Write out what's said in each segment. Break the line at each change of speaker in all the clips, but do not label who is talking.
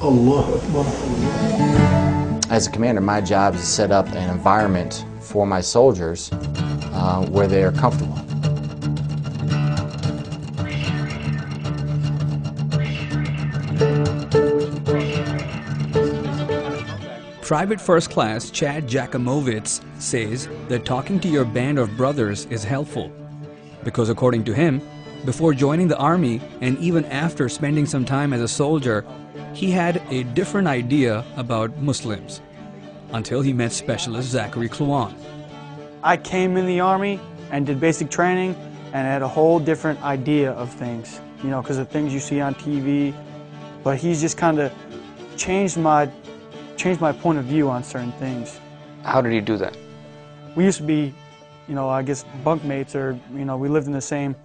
Allahu Akbar.
As a commander, my job is to set up an environment for my soldiers where they are comfortable.
Private First Class Chad Jakomowitz says that talking to your band of brothers is helpful because, according to him, before joining the army and even after spending some time as a soldier, he had a different idea about Muslims until he met Specialist Zachary Kluan.
I came in the army and did basic training and had a whole different idea of things, you know, because of things you see on TV. But he's just kind of changed my point of view on certain things.
How did he do that?
We used to be, you know, I guess bunkmates, or, you know, we lived in the same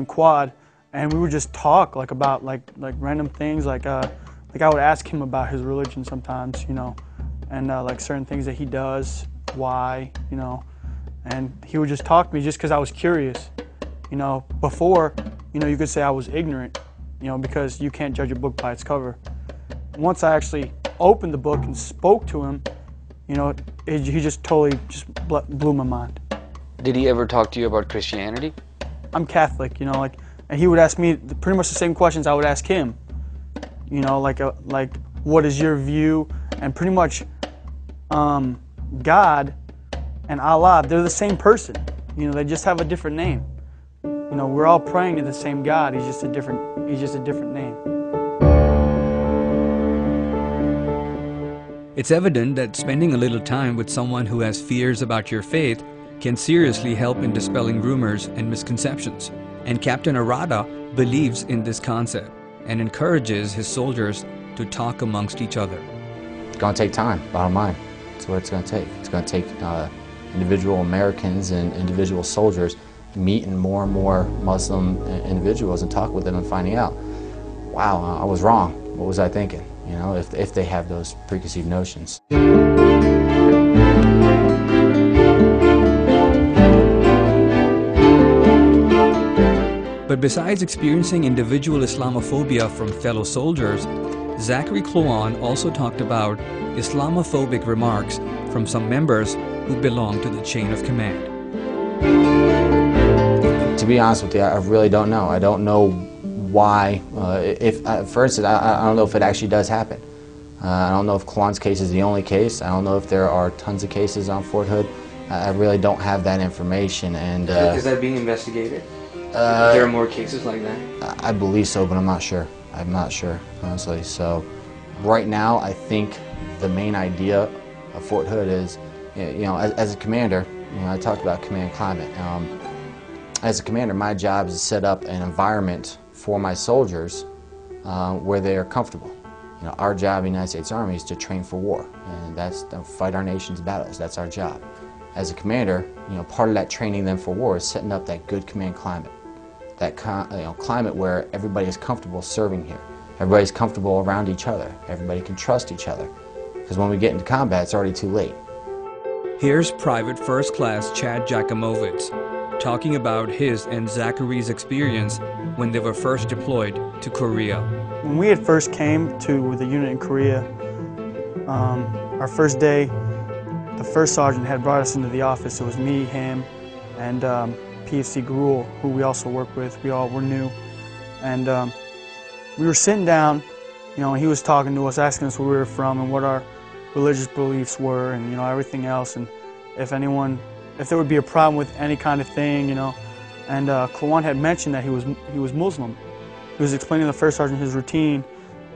quad, and we would just talk about random things, like I would ask him about his religion sometimes, you know, and like certain things that he does, why, you know, and he would just talk to me just because I was curious, you know. Before, you know, you could say I was ignorant, you know, because you can't judge a book by its cover. Once I actually opened the book and spoke to him, you know, he just totally blew my mind.
Did he ever talk to you about Christianity?
I'm Catholic, you know, and he would ask me pretty much the same questions I would ask him. You know, like what is your view? And pretty much God and Allah, they're the same person. You know, they just have a different name. You know, we're all praying to the same God. He's just a different name.
It's evident that spending a little time with someone who has fears about your faith can seriously help in dispelling rumors and misconceptions. And Captain Arada believes in this concept and encourages his soldiers to talk amongst each other.
It's going to take time, bottom line. That's what it's going to take. It's going to take individual Americans and individual soldiers meeting more and more Muslim individuals and talk with them and finding out, wow, I was wrong. What was I thinking? You know, if they have those preconceived notions.
But besides experiencing individual Islamophobia from fellow soldiers, Zachary Kluan also talked about Islamophobic remarks from some members who belong to the chain of command.
To be honest with you, I really don't know. I don't know why. For instance, I don't know if it actually does happen. I don't know if Kluan's case is the only case. I don't know if there are tons of cases on Fort Hood. I really don't have that information. And
is that being investigated? There are more cases like that?
I believe so, but I'm not sure. I'm not sure, honestly. So right now, I think the main idea of Fort Hood is, you know, as a commander, you know, I talked about command climate. As a commander, my job is to set up an environment for my soldiers where they are comfortable. You know, our job in the United States Army is to train for war, and that's to fight our nation's battles. That's our job. As a commander, you know, part of that training then for war is setting up that good command climate. That climate where everybody is comfortable serving here. Everybody's comfortable around each other. Everybody can trust each other. Because when we get into combat, it's already too late.
Here's Private First Class Chad Jakomowitz talking about his and Zachary's experience when they were first deployed to Korea.
When we had first came to the unit in Korea, our first day, the first sergeant had brought us into the office. It was me, him, and PFC Gruel, who we also work with. We all were new. And we were sitting down, you know, and he was talking to us, asking us where we were from and what our religious beliefs were, and, you know, everything else, and if there would be a problem with any kind of thing, you know. And Kluan had mentioned that he was Muslim. He was explaining to the first sergeant his routine,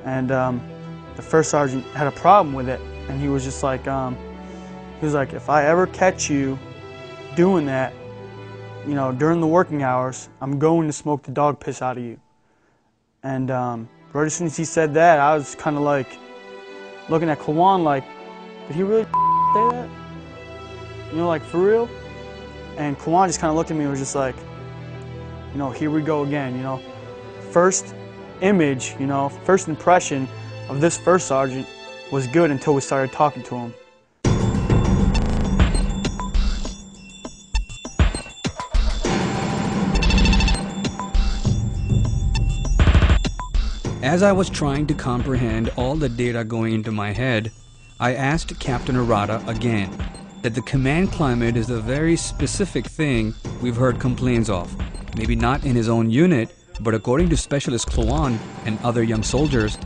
and the first sergeant had a problem with it, and he was just like, if I ever catch you doing that, you know, during the working hours, I'm going to smoke the dog piss out of you. And right as soon as he said that, I was kind of like looking at Kluan like, did he really say that? You know, like, for real? And Kluan just kind of looked at me and was just like, you know, here we go again, you know. First image, you know, first impression of this first sergeant was good until we started talking to him.
As I was trying to comprehend all the data going into my head, I asked Captain Arata again that the command climate is a very specific thing we've heard complaints of. Maybe not in his own unit, but according to Specialist Kluan and other young soldiers,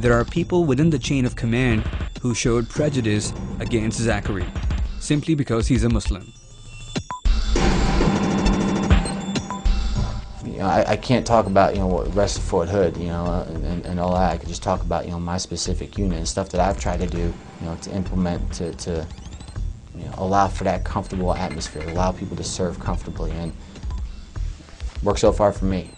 there are people within the chain of command who showed prejudice against Zachary, simply because he's a Muslim.
I can't talk about what the rest of Fort Hood and all that. I could just talk about my specific unit and stuff that I've tried to do to implement to allow for that comfortable atmosphere, allow people to serve comfortably, and work so far for me.